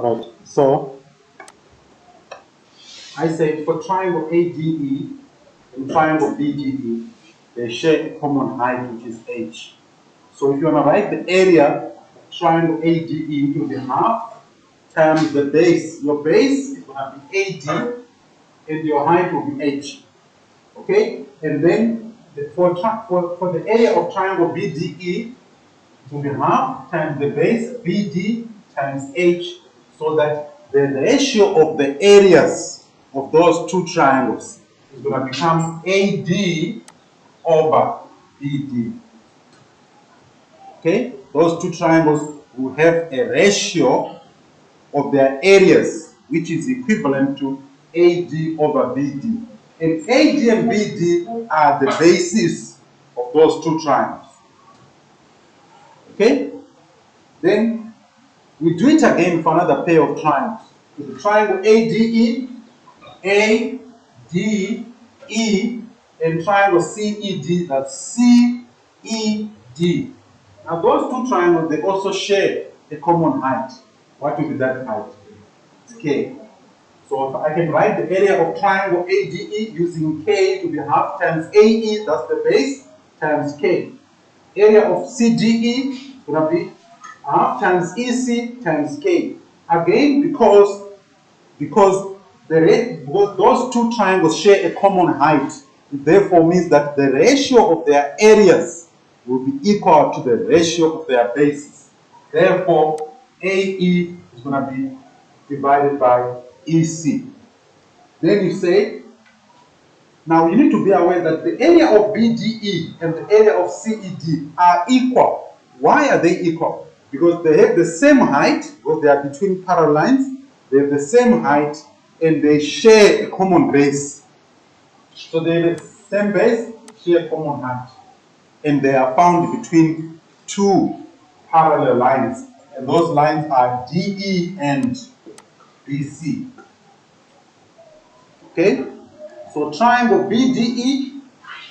Alright, so I say for triangle ADE and triangle BDE, they share a common height, which is h. So if you want to write the area of triangle ADE, it will be half times the base. Your base is going to be AD and your height will be h. Okay? And then for the area of triangle BDE, it will be half times the base BD times h, so that the ratio of the areas of those two triangles is going to become AD over BD. Okay? Those two triangles will have a ratio of their areas, which is equivalent to AD over BD. And AD and BD are the basis of those two triangles. Okay? Then we do it again for another pair of triangles. With the triangle ADE, ADE, and triangle CED, that's CED. Now those two triangles, they also share a common height. What will be that height? It's K. So I can write the area of triangle ADE using K to be half times AE, that's the base, times K. Area of CDE will be half times EC times K. Again, because those two triangles share a common height, it therefore means that the ratio of their areas will be equal to the ratio of their bases. Therefore, AE is going to be divided by EC. Then you say, now you need to be aware that the area of BDE and the area of CED are equal. Why are they equal? Because they have the same height, because they are between parallel lines, they have the same height, and they share a common base. So they have the same base, share a common height. And they are found between two parallel lines. And those lines are DE and BC. Okay? So triangle BDE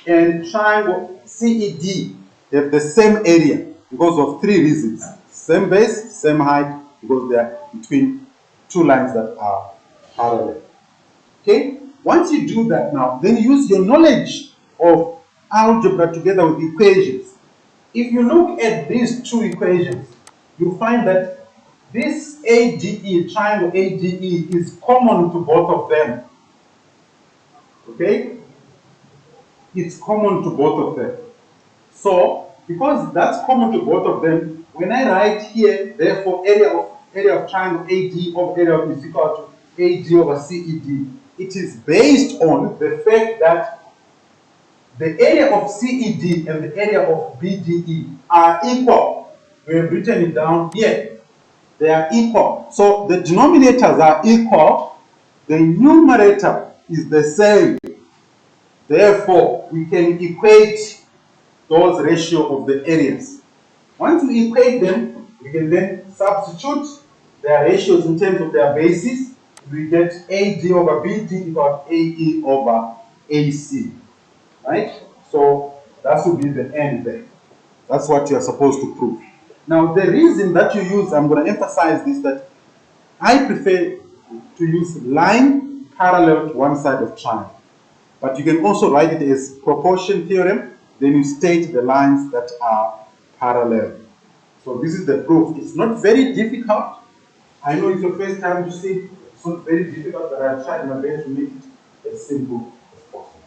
and triangle CED have the same area because of three reasons. Same base, same height, because they are between two lines that are parallel. Okay? Once you do that now, then use your knowledge of algebra together with equations. If you look at these two equations, you find that this ADE, triangle ADE, is common to both of them. Okay? It's common to both of them. So, because that's common to both of them, when I write here, therefore, area of triangle AD over area of is equal to AD over CED, it is based on the fact that the area of CED and the area of BDE are equal. We have written it down here. They are equal. So the denominators are equal. The numerator is the same. Therefore, we can equate those ratio of the areas. Once we equate them, we can then substitute their ratios in terms of their bases. We get AD over BD equal AE over AC. Right? So that will be the end there. That's what you are supposed to prove. Now, the reason that you use, I'm going to emphasize this, that I prefer to use line parallel to one side of triangle. But you can also write it as proportion theorem, then you state the lines that are parallel. So this is the proof. It's not very difficult. I know it's your first time to see it. It's not very difficult, but I've tried my best to make it as simple as possible.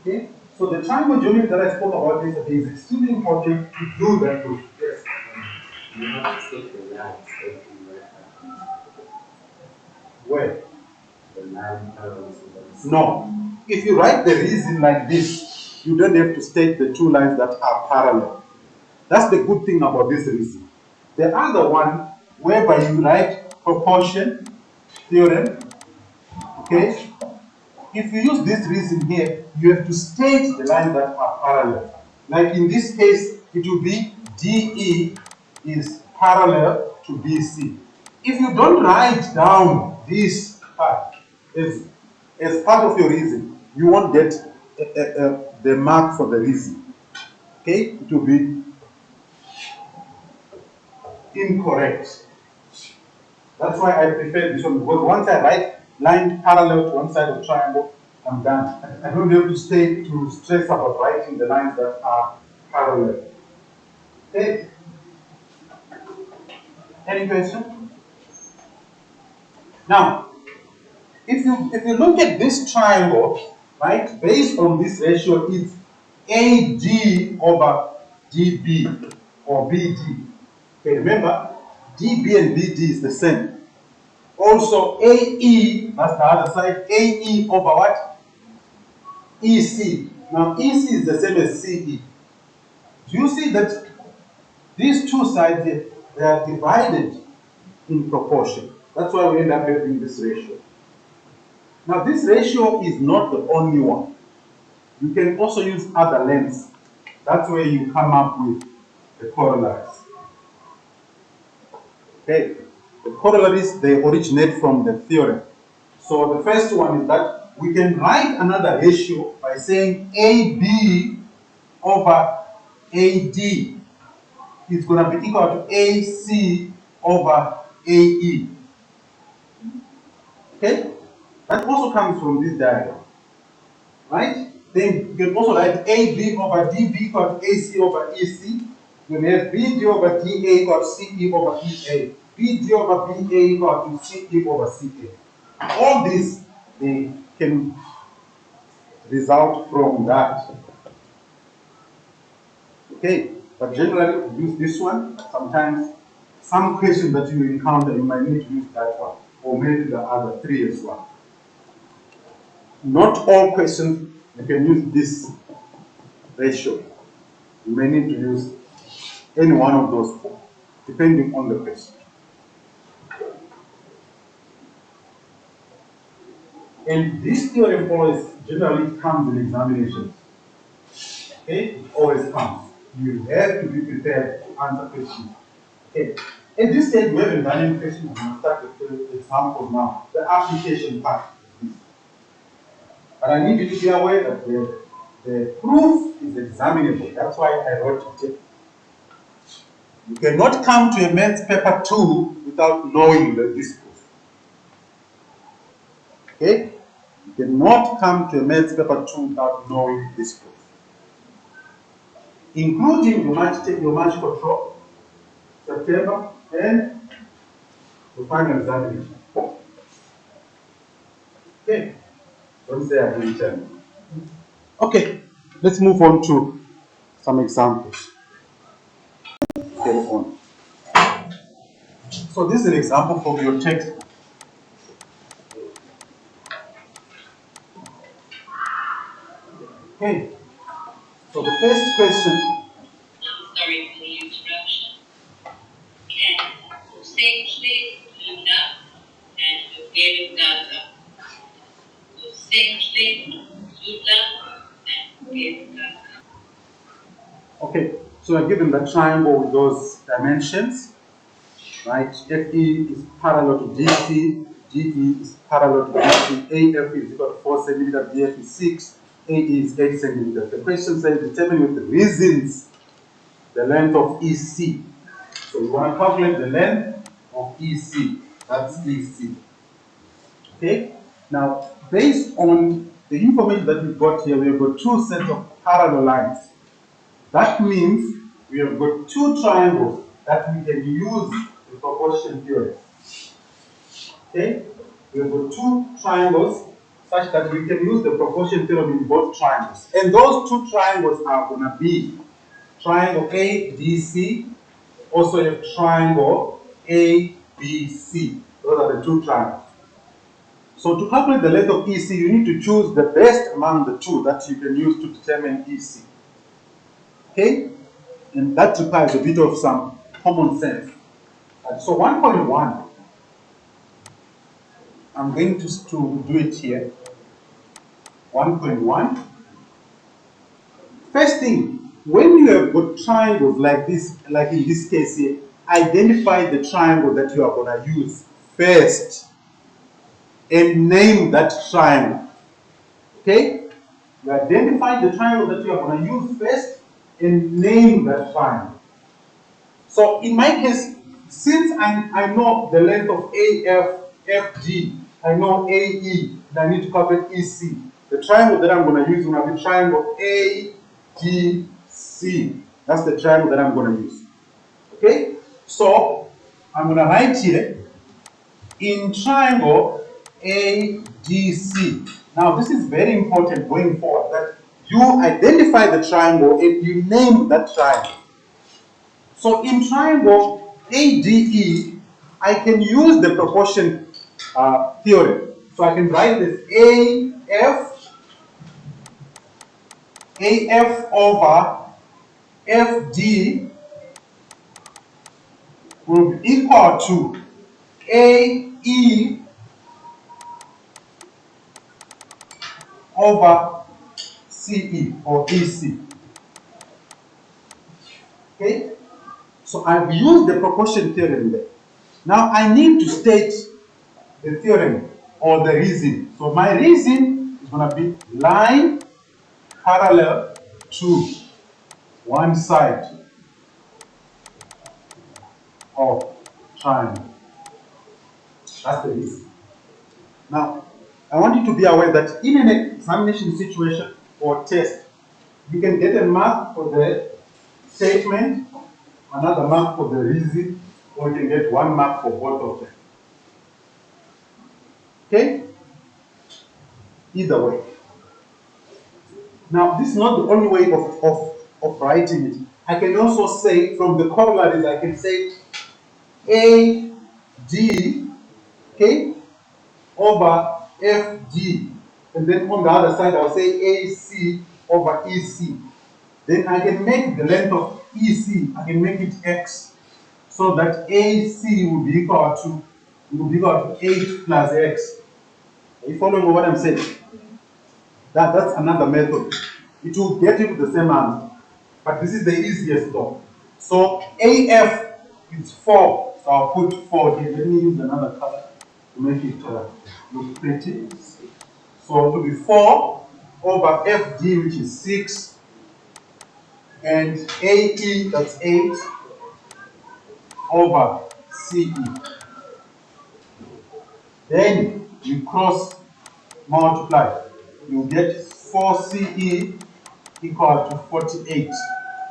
Okay? So the triangle geometry that I spoke about yesterday is extremely important to do that proof. Yes. You have to take the lines Where? the line parallel to No. If you write the reason like this, you don't have to state the two lines that are parallel. That's the good thing about this reason. The other one, whereby you write proportion theorem, okay? If you use this reason here, you have to state the lines that are parallel. Like in this case, it will be DE is parallel to BC. If you don't write down this part as part of your reason, you won't get the mark for the reason. Okay? It will be incorrect. That's why I prefer this one, because once I write line parallel to one side of triangle, I'm done. I don't have to stress about writing the lines that are parallel. Okay. Any question? Now, if you look at this triangle, right, based on this ratio, it's AD over DB or BD. Okay, remember, DB and BD is the same. Also, AE, that's the other side, AE over what? EC. Now, EC is the same as CE. Do you see that these two sides, they are divided in proportion? That's why we end up having this ratio. Now, this ratio is not the only one. You can also use other lengths. That's where you come up with the corollaries. Okay, the corollaries, they originate from the theorem. So the first one is that we can write another ratio by saying AB over AD is going to be equal to AC over AE. Okay, that also comes from this diagram, right? Then you can also write AB over DB equal to AC over EC. You have BD over DA equal to CE over EA. BD over BA equal to CE over CA. All these, they can result from that. Okay, but generally use this one. Sometimes some questions that you encounter, you might need to use that one, or maybe the other three as well. Not all questions you can use this ratio. You may need to use any one of those four, depending on the question. And this theorem always generally comes in examinations. Okay, it always comes. You have to be prepared to answer questions. Okay. At this stage, we haven't done any questions. We're going to start with the examples now. The application part of this. But I need you to be aware that the proof is examinable. That's why I wrote it here. You cannot come to a maths paper 2 without knowing this proof. Okay? You cannot come to a maths paper 2 without knowing this proof. Including your match control, September, and the final examination. Okay? Don't say I didn't tell you. Okay, let's move on to some examples. Carry on. So this is an example from your text. Okay, so the first question. Sorry for the interruption. Can safely do that and get data. So safely do that and get data. Okay, so we're given the triangle with those dimensions, right? FE is parallel to DC, GE is parallel to DC, AF is equal to 4 centimeters, BF is 6, AE is 8 centimeters. The question says determine with the reasons the length of EC. So we want to calculate the length of EC. That's EC. Okay? Now, based on the information that we've got here, we've got two sets of parallel lines. That means we have got two triangles that we can use the proportion theorem. Okay? We have got two triangles such that we can use the proportion theorem in both triangles. And those two triangles are going to be triangle ADC, also a triangle ABC. Those are the two triangles. So to calculate the length of EC, you need to choose the best among the two that you can use to determine EC. Okay? And that requires a bit of some common sense. So 1.1, I'm going to do it here. 1.1. First thing, when you have got triangles like this, like in this case here, identify the triangle that you are going to use first and name that triangle. Okay? You identify the triangle that you are going to use first and name that triangle. So in my case, since I know the length of AFG, I know AE, and I need to calculate EC. The triangle that I'm going to use is going to be triangle AGC. That's the triangle that I'm going to use. Okay? So, I'm going to write here, in triangle AGC. Now, this is very important going forward, that you identify the triangle and you name that triangle. So in triangle ADE, I can use the proportion theorem. So I can write this AF over FD will be equal to AE over CE or EC. Okay? So I've used the proportion theorem there. Now I need to state the theorem or the reason. So my reason is going to be line parallel to one side of triangle. That's the reason. Now, I want you to be aware that in an examination situation or test, you can get a mark for the statement, another mark for the reason, or you can get one mark for both of them. Okay? Either way. Now, this is not the only way of writing it. I can also say, from the corollaries, I can say AD, okay, over FG. And then on the other side, I'll say AC over EC. Then I can make the length of EC, I can make it X. So that AC will be equal to 8 plus X. Are you following what I'm saying? That's another method. It will get you to the same answer. But this is the easiest though. So AF is 4. So I'll put 4 here. Let me use another color to make it look pretty. So it will be 4 over FD, which is 6. And AE, that's 8, over CE. Then you cross multiply. You get 4CE equal to 48.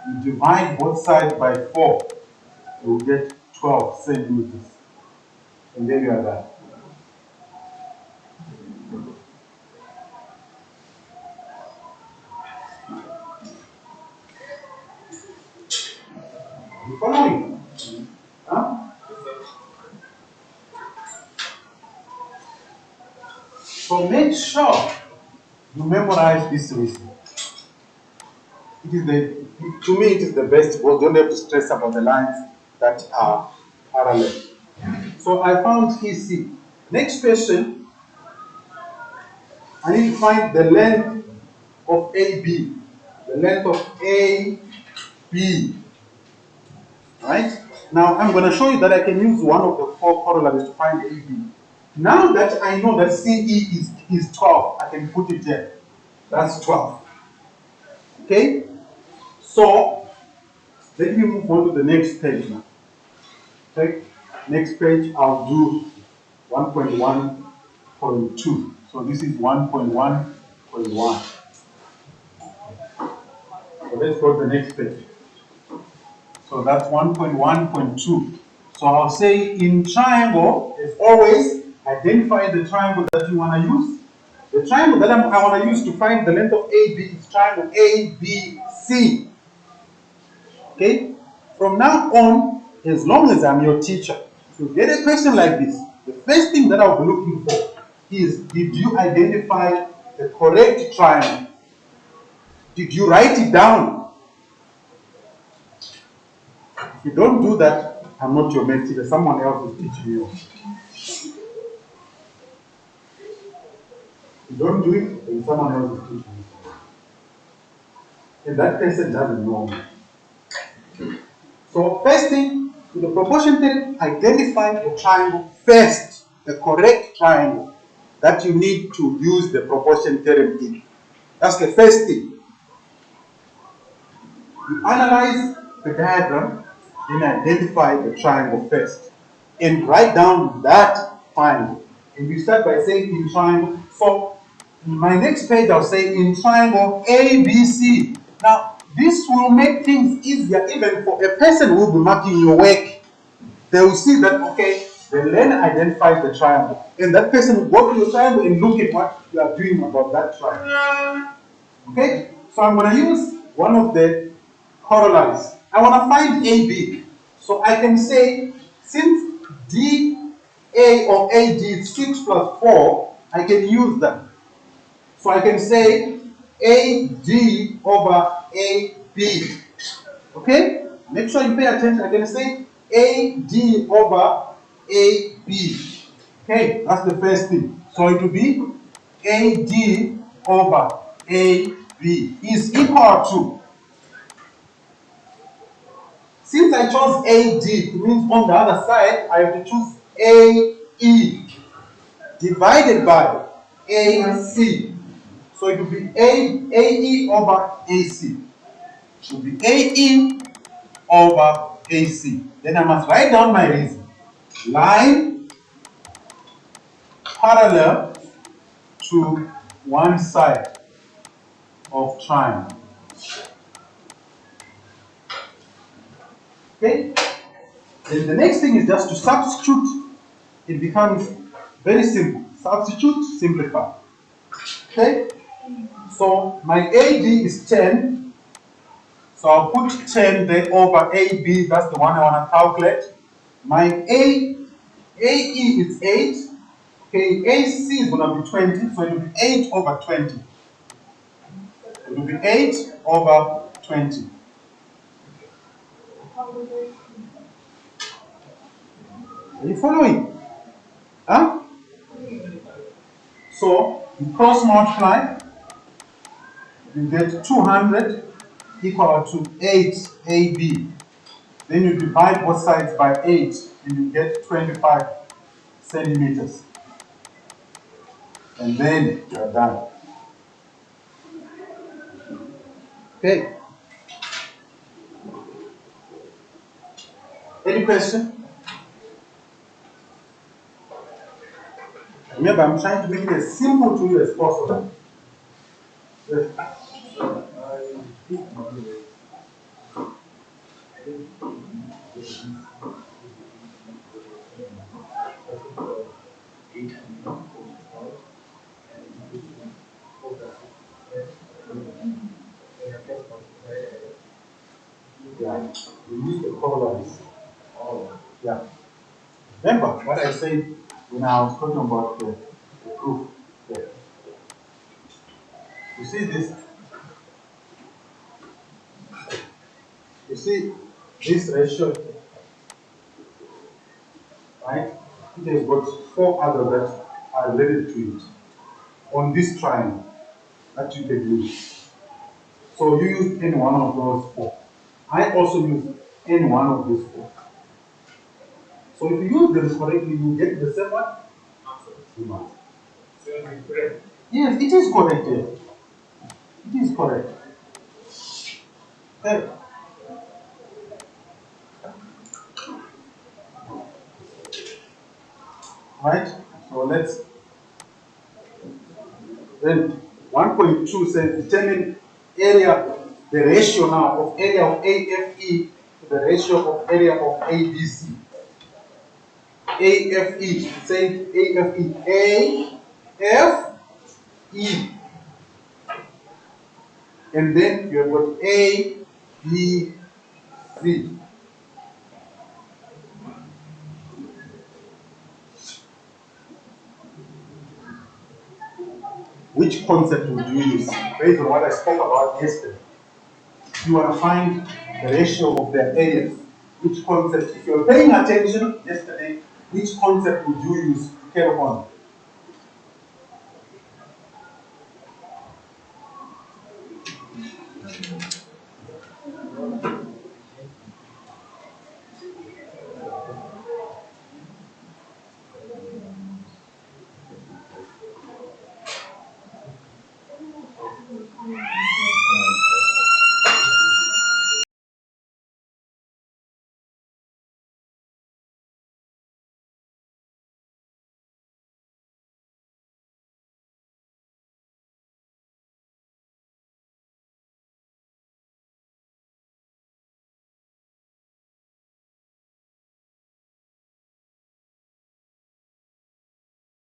You divide both sides by 4. You get 12 centimeters. And there you are done. You following? Huh? So make sure you memorize this reason. To me, it is the best because you don't have to stress about the lines that are parallel. So I found EC. Next question, I need to find the length of AB. The length of AB. Right? Now I'm going to show you that I can use one of the 4 corollaries to find AB. Now that I know that CE is 12, I can put it there. That's 12. Okay? So let me move on to the next page now. Okay? Next page, I'll do 1.1.2. So this is 1.1.1. So let's go to the next page. So that's 1.1.2. So I'll say in triangle, as always, identify the triangle that you want to use. The triangle that I want to use to find the length of AB is triangle ABC. Okay? From now on, as long as I'm your teacher, if you get a question like this, the first thing that I'll be looking for is, did you identify the correct triangle? Did you write it down? If you don't do that, I'm not your math teacher, someone else is teaching you. If you don't do it, then someone else is teaching you. And that person doesn't know me. So first thing, with the proportion theorem, identify the triangle first, the correct triangle that you need to use the proportion theorem in. That's the first thing. You analyze the diagram, then identify the triangle first and write down that triangle. And you start by saying in triangle. So in my next page, I'll say in triangle ABC. Now, this will make things easier even for a person who will be marking your work. They will see that, okay, the learner identifies the triangle. And that person will go to your triangle and look at what you are doing about that triangle. Okay? So I'm going to use one of the corollaries. I want to find AB. So I can say, since DA of AD is 6 plus 4, I can use that. So I can say AD over AB. Okay? Make sure you pay attention. I can say AD over AB. Okay, that's the first thing. So it will be AD over AB is equal to, since I chose AD, it means on the other side I have to choose AE divided by AC. So it will be AE over AC. It will be AE over AC. Then I must write down my reason. Line parallel to one side of triangle. Okay? Then the next thing is just to substitute. It becomes very simple. Substitute, simplify. Okay? So my AD is 10. So I'll put 10 there over AB. That's the one I want to calculate. My AE is 8. Okay, AC is going to be 20. So it will be 8 over 20. It will be 8 over 20. Are you following? Huh? So you cross multiply, you get 200 equal to 8AB. Then you divide both sides by 8 and you get 25 centimeters. And then you are done. Okay. Any question? Remember, I'm trying to make it as simple to you as possible. Yes. Yeah, we use the corollaries. Oh, yeah. Remember what I said when I was talking about the proof. Yeah. You see this? You see this ratio, right? It has got 4 others that are related to it on this triangle that you can use. So you use any one of those 4. I also use any one of these 4. So if you use them correctly, you get the same one. You must. Yes, it is correct. Yes. It is correct. Okay. Right? So let's then 1.2 says determine area, the ratio now of area of AFE to the ratio of area of ABC. AFE, say AFE, AFE, and then you have got ABC. Which concept would you use based on what I spoke about yesterday? You want to find the ratio of their areas. Which concept, if you're paying attention yesterday, which concept would you use to carry on?